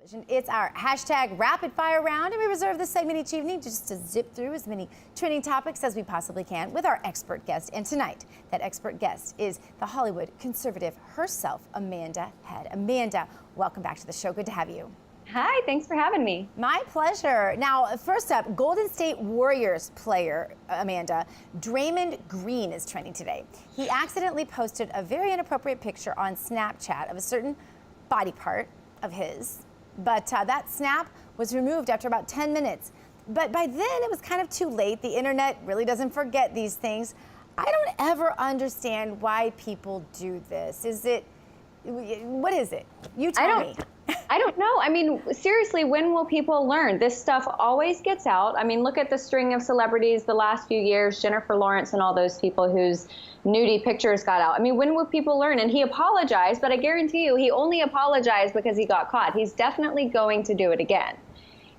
It's our hashtag rapid fire round, and we reserve this segment each evening just to zip through as many trending topics as we possibly can with our expert guest. And tonight, that expert guest is the Hollywood conservative herself, Amanda Head. Amanda, welcome back to the show. Good to have you. Hi, thanks for having me. My pleasure. Now, first up, Golden State Warriors player, Amanda, Draymond Green is trending today. He accidentally posted a very inappropriate picture on Snapchat of a certain body part of his. But that snap was removed after about 10 minutes. But by then, it was kind of too late. The internet really doesn't forget these things. I don't ever understand why people do this. What is it? You tell me. I don't know. I mean, seriously, when will people learn? This stuff always gets out. I mean, look at the string of celebrities the last few years, Jennifer Lawrence and all those people whose nudie pictures got out. I mean, when will people learn? And he apologized, but I guarantee you, he only apologized because he got caught. He's definitely going to do it again.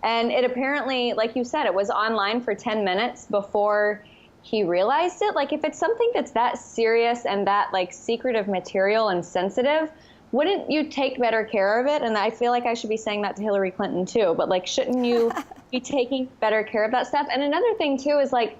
And it apparently, like you said, it was online for 10 minutes before he realized it. Like, if it's something that's that serious and that, like, secretive material and sensitive, wouldn't you take better care of it? And I feel like I should be saying that to Hillary Clinton too, but like, shouldn't you be taking better care of that stuff? And another thing too is like,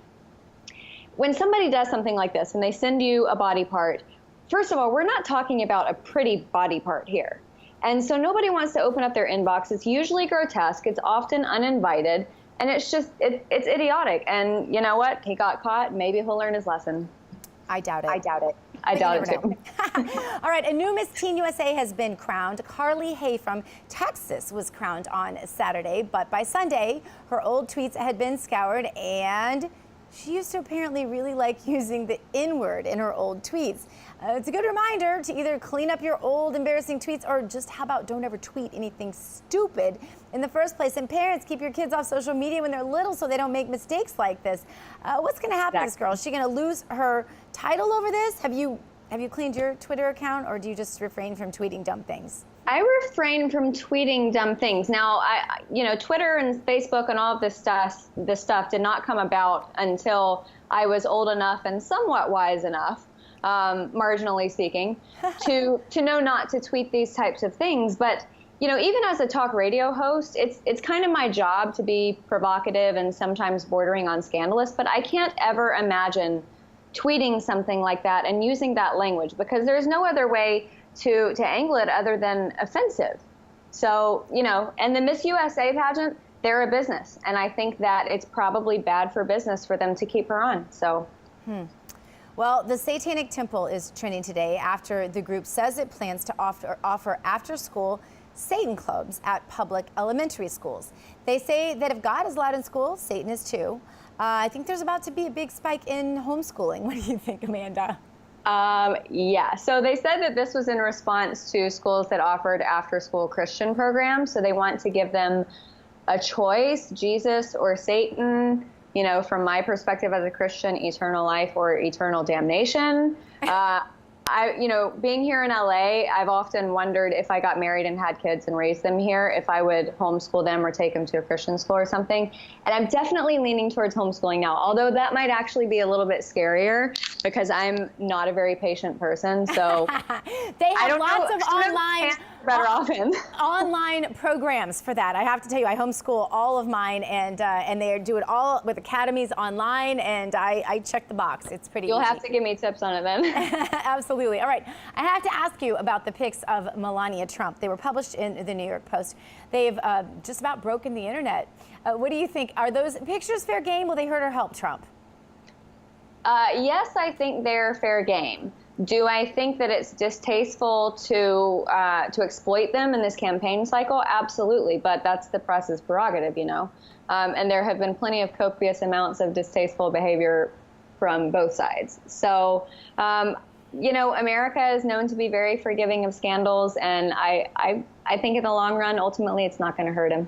when somebody does something like this and they send you a body part, first of all, we're not talking about a pretty body part here. And so nobody wants to open up their inbox. It's usually grotesque. It's often uninvited. And it's just, it's idiotic. And you know what? He got caught. Maybe he'll learn his lesson. I doubt it. I doubt it. I doubt it too. All right, a new Miss Teen USA has been crowned. Carly Hay from Texas was crowned on Saturday, but by Sunday, her old tweets had been scoured, and she used to apparently really like using the N-word in her old tweets. It's a good reminder to either clean up your old embarrassing tweets or just how about don't ever tweet anything stupid in the first place. And parents, keep your kids off social media when they're little so they don't make mistakes like this. What's going to happen to this girl? Is she going to lose her title over this? Have you cleaned your Twitter account, or do you just refrain from tweeting dumb things? I refrain from tweeting dumb things. Now, Twitter and Facebook and all of this stuff did not come about until I was old enough and somewhat wise enough, marginally speaking, to know not to tweet these types of things. But even as a talk radio host, it's kind of my job to be provocative and sometimes bordering on scandalous. But I can't ever imagine tweeting something like that and using that language, because there's no other way to angle it other than offensive. So, and the Miss USA pageant, they're a business. And I think that it's probably bad for business for them to keep her on. So. Well, the Satanic Temple is trending today after the group says it plans to offer after-school Satan clubs at public elementary schools. They say that if God is allowed in school, Satan is too. I think there's about to be a big spike in homeschooling. What do you think, Amanda? Yeah, so they said that this was in response to schools that offered after-school Christian programs. So they want to give them a choice, Jesus or Satan. From my perspective as a Christian, eternal life or eternal damnation. Being here in LA, I've often wondered if I got married and had kids and raised them here, if I would homeschool them or take them to a Christian school or something. And I'm definitely leaning towards homeschooling now, although that might actually be a little bit scarier because I'm not a very patient person. So they have lots of online programs for that. I have to tell you, I homeschool all of mine, and they do it all with academies online, and I check the box. It's pretty easy. You'll have to give me tips on it then. Absolutely. All right. I have to ask you about the pics of Melania Trump. They were published in the New York Post. They've just about broken the internet. What do you think? Are those pictures fair game? Will they hurt or help Trump? Yes, I think they're fair game. Do I think that it's distasteful to exploit them in this campaign cycle? Absolutely, but that's the press's prerogative, and there have been plenty of copious amounts of distasteful behavior from both sides. So, America is known to be very forgiving of scandals, and I think in the long run, ultimately, it's not going to hurt him.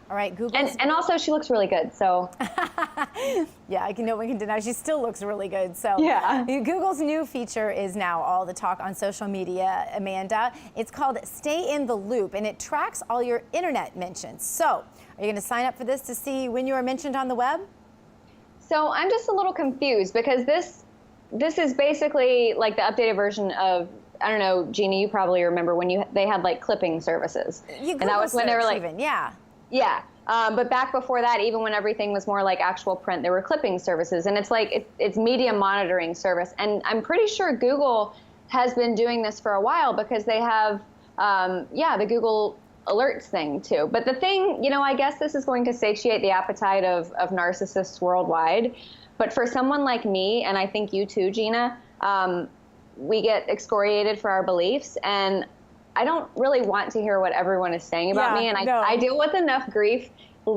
All right, Google. And also, she looks really good, so. Yeah, no one can deny she still looks really good. So yeah. Google's new feature is now all the talk on social media, Amanda. It's called Stay in the Loop, and it tracks all your internet mentions. So are you going to sign up for this to see when you are mentioned on the web? So I'm just a little confused because this is basically like the updated version of I don't know, Gina, you probably remember when they had like clipping services. And that was when they were like, even, yeah. Yeah. But back before that, even when everything was more like actual print, there were clipping services. And it's like, it's media monitoring service. And I'm pretty sure Google has been doing this for a while because they have, the Google Alerts thing too. But the thing, I guess this is going to satiate the appetite of narcissists worldwide. But for someone like me, and I think you too, Gina, we get excoriated for our beliefs. And I don't really want to hear what everyone is saying about me. And I deal with enough grief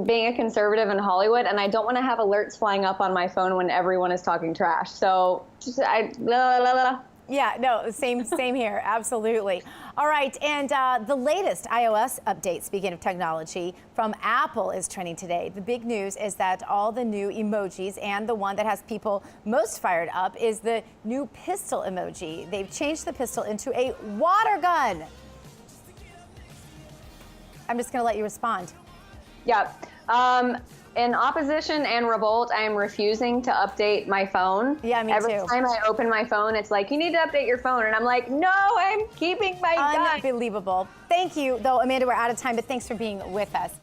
being a conservative in Hollywood, and I don't want to have alerts flying up on my phone when everyone is talking trash. So Yeah, no, same here, absolutely. All right, and the latest iOS update, speaking of technology, from Apple is trending today. The big news is that all the new emojis, and the one that has people most fired up is the new pistol emoji. They've changed the pistol into a water gun. I'm just going to let you respond. Yeah. In opposition and revolt, I am refusing to update my phone. Yeah, me Every too. time I open my phone, it's like, you need to update your phone. And I'm like, no, I'm keeping my gun. Unbelievable. Thank you, though, Amanda. We're out of time, but thanks for being with us.